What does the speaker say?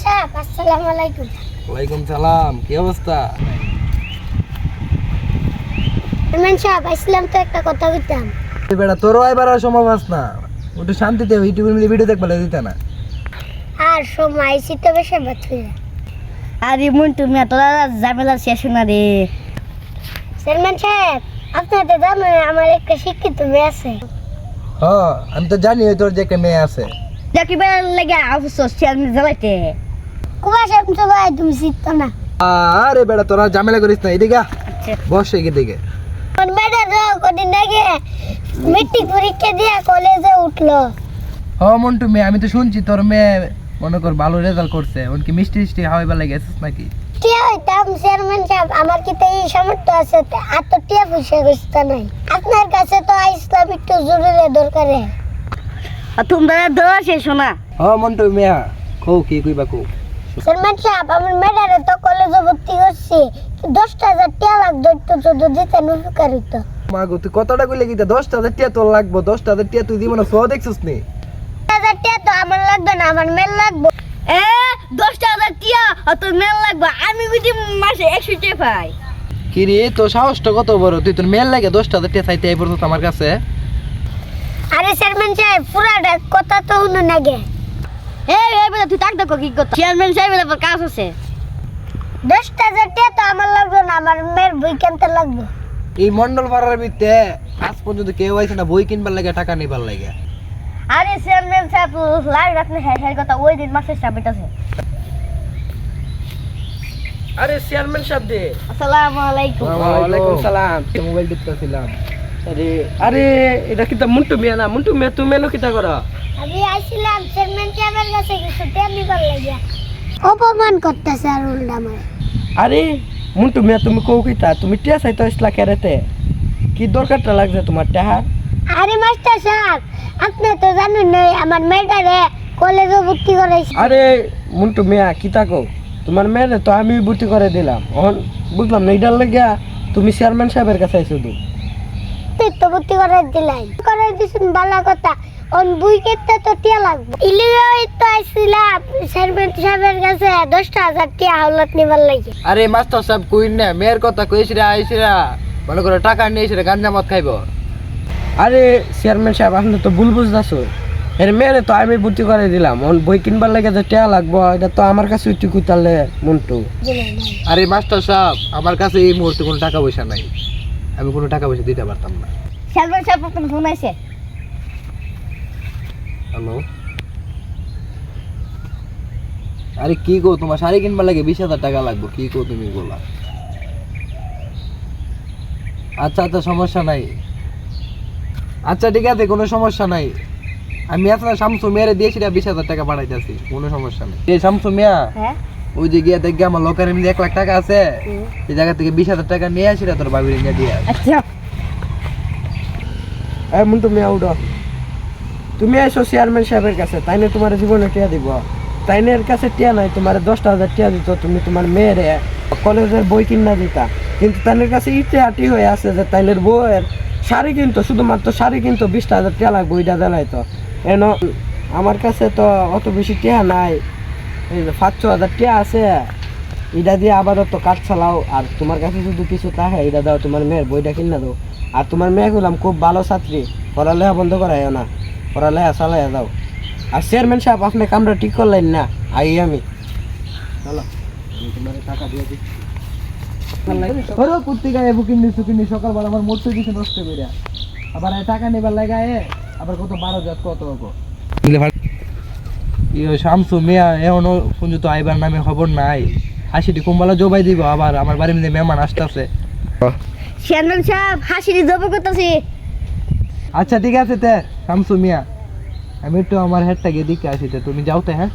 সাহেব আসসালামু আলাইকুম। ওয়ালাইকুম সালাম, কি অবস্থা? চেয়ারম্যান সাহেব আসলাম তো একটা কথা কইতাম। বেটা তোরও আইবার আর সময় পাস না, একটু শান্তিতে ইউটিউবে মিলে ভিডিও দেখবা দিতে না। আর সময় আইছি তো বেশি বাথুই। আরে মন্টু মিয়া তোরা ঝামেলা শেষ না রে। চেয়ারম্যান সাহেব আপনাদের জানেন আমার একটা শিক্ষিত মেয়ে আছে। হ্যাঁ আমি তো জানি তোর যে একটা মেয়ে আছে। দেখি বেলা লাগে অফিস চেয়ারম্যান জ্বালাইতে কুয়াশা তো ভাই তুমি চিত্ত না। আরে বেটা তোরা ঝামেলা করিস না, এদিকে বস এদিকে। আমার মেয়েটা তো কদিন আগে মেট্রিক পরীক্ষা দিয়ে কলেজে উঠলো। হ্যাঁ মন্টু মেয়ে, আমি তো শুনছি তোর মেয়ে মনে কর ভালো রেজাল্ট করছে, ওনকি মিষ্টি মিষ্টি হাওয়াইবার লাগে গেছিস নাকি? টিয়া হইতাম চেয়ারম্যান সাহেব, আমার কি তো এই সামর্থ্য আছে আর তো টিয়া পয়সা খুঁজতে নাই। আপনার কাছে তো আইসলাম একটু জরুরি দরকারে। আর তোমরা দোষ এসো না। হ্যাঁ মন্টু মেয়া কও কি কইবা কও। চেয়ারম্যান সাহেব আমার মেয়েটারে তো কলেজে ভর্তি করছি, 10,000 টাকা লাগতো, একটু যদি দিতেন উপকার হইতো। মা গো তুই কতটা কইলে কি 10,000 টাকা তোর লাগবো? 10,000 টাকা তুই জীবনে সহ দেখছিস নি? 10,000 টাকা তো আমার লাগবে না, আমার মেয়ের লাগবে। 10,000 টিয়া আর তোর মেল লাগবে। আমি বুঝি মাসে 100 টাকা পাই। কি রে তোর সাহসটা কত বড়, তুই তোর মেয়ের লাগে 10,000 টাকা চাইতে আইবো আমার কাছে? আরে চেয়ারম্যান সাহেব পুরাটা কথা তো শুনুন আগে। এই বেলা তুই তাক দেখো কি কথা। চেয়ারম্যান সাহেবের আবার কাজ আছে। 10,000 টাকা তো আমার লাগবে না, আমার মেয়ের বই কিনতে লাগবে। এই মন্ডল পাড়ার ভিতরে আজ পর্যন্ত কেউ আইছে না বই কিনবার লাগে টাকা নিবার লাগে। আরে চেয়ারম্যান সাহেব লাইভ রাখলে হ্যাঁ কথা ওই দিন মাসের সাবিত আছে। আরে চেয়ারম্যান সাহেব দে। আসসালামু আলাইকুম। ওয়ালাইকুম সালাম। মোবাইল টিপতেছিলাম। আরে আরে এটা কিতা মুন্টু মিয়া না? মুন্টু মিয়া তুমি এনো কিতা করো? আমি আইছিলাম চেয়ারম্যান সাহেবের কাছে কিছু টাকা নিবার লাগে। অপমান করতেছে আর উল্টা আমার। আরে মুন্টু মিয়া তুমি কও কিতা? তুমি টিয়া চাইতো ইসলা কেরেতে কি দরকারটা লাগছে তোমার টাহার? আরে মাস্টার সাহেব আপনি তো জানেন না আমার মেয়েটারে কলেজে ভর্তি করাইছি। আরে মুন্টু মিয়া কিতা কও? তোমার মেয়েরে তো আমি ভর্তি করে দিলাম। এখন বুঝলাম না এটার লাগিয়া তুমি চেয়ারম্যান সাহেবের কাছে আইছো তো? তুই তো ভর্তি করাই দিলাই, করাই দিছেন ভালো কথা। অন বই কিনতে তো টিয়া লাগবে। ইলিগাই তো আইছিলাম চেয়ারম্যান সাহেবের কাছে 10,000 টাকা হাওলাত নিবার লাগে। আরে মাস্টার সাহেব কইন না, মেয়ের কথা কইছিরা আইছিরা মনে করে টাকা নিয়েছিরা গাঞ্জা মদ খাইবো। আরে চেয়ারম্যান সাহেব আপনি তো ভুল বুঝতেছো। এর মেয়েরে তো আমি ভর্তি করে দিলাম। এখন বই কিনবার লাগে যে টাকা লাগবো এটা তো আমার কাছে একটু কুতালে মন্টু। আরে মাস্টার সাহেব আমার কাছে এই মুহূর্তে কোনো টাকা পয়সা নাই, আমি কোনো টাকা পয়সা দিতে পারতাম না। চেয়ারম্যান সাহেব আপনার ফোন আছে। হ্যালো, আরে কি গো তোমার শাড়ি কিনবার লাগে 20,000 টাকা লাগবে, কি গো তুমি বলা? আচ্ছা আচ্ছা সমস্যা নাই, আচ্ছা ঠিক আছে কোনো সমস্যা নাই। আমি আপনার শামসু মেয়েরে দিয়েছি 20,000 টাকা পাঠাইতেছি, কোনো সমস্যা নেই। এই শামসু মিয়া হ্যাঁ ওই যে গিয়ে দেখি আমার লোকের এমনি 1 লাখ টাকা আছে, এই জায়গা থেকে 20,000 টাকা নিয়ে আসি তোর বাবির ইঙ্গা দিয়ে। আচ্ছা এই মন্টু মিয়া উঠো। তুমি আইসো চেয়ারম্যান সাহেবের কাছে, তাইনে তোমার জীবনে টিয়া দিব। তাইনের কাছে টিয়া নাই, তোমার 10,000 টিয়া দিত, তুমি তোমার মেয়েরে কলেজের বই কিনা দিতা। কিন্তু তাইনের কাছে ইটে আটি হয়ে আছে যে তাইনের বইয়ের শাড়ি কিনতো, শুধুমাত্র শাড়ি কিনতো 20,000 টিয়া লাগবে, ওইটা দেলাইতো। এন আমার কাছে তো অত বেশি টিয়া নাই, এই যে 5,000 টিয়া আছে, এটা দিয়ে আবারও তো কাজ চালাও। আর তোমার কাছে শুধু কিছু থাকে এটা দাও, তোমার মেয়ের বইটা কিনা দাও। আর তোমার মেয়ে বললাম খুব ভালো ছাত্রী, পড়ালেখা বন্ধ করাইও না, পড়ালেখা চালাইয়া দাও। আর চেয়ারম্যান সাহেব আপনি কামটা ঠিক করলেন না, আই আমি চলো আমি তোমার টাকা দিয়ে দিচ্ছি। পত্রিকায় বুকিং দিচ্ছ কিনি সকালবেলা আমার মোট দিচ্ছে নষ্ট করে, আবার টাকা নেবার লাগায় আবার কত 12,000 কত শামসু মিয়া এখনো পর্যন্ত আইবার নামে খবর নাই। হাসিটি কুম্বালা জবাই দিব, আবার আমার বাড়ির মধ্যে মেহমান আসতেছে। চেয়ারম্যান সাহেব হাসির জব করতেছি। আচ্ছা ঠিক আছে তে শামসু মিয়া, আমি একটু আমার হেডটা গিয়ে দিকে আসি, তুমি যাও তো। হ্যাঁ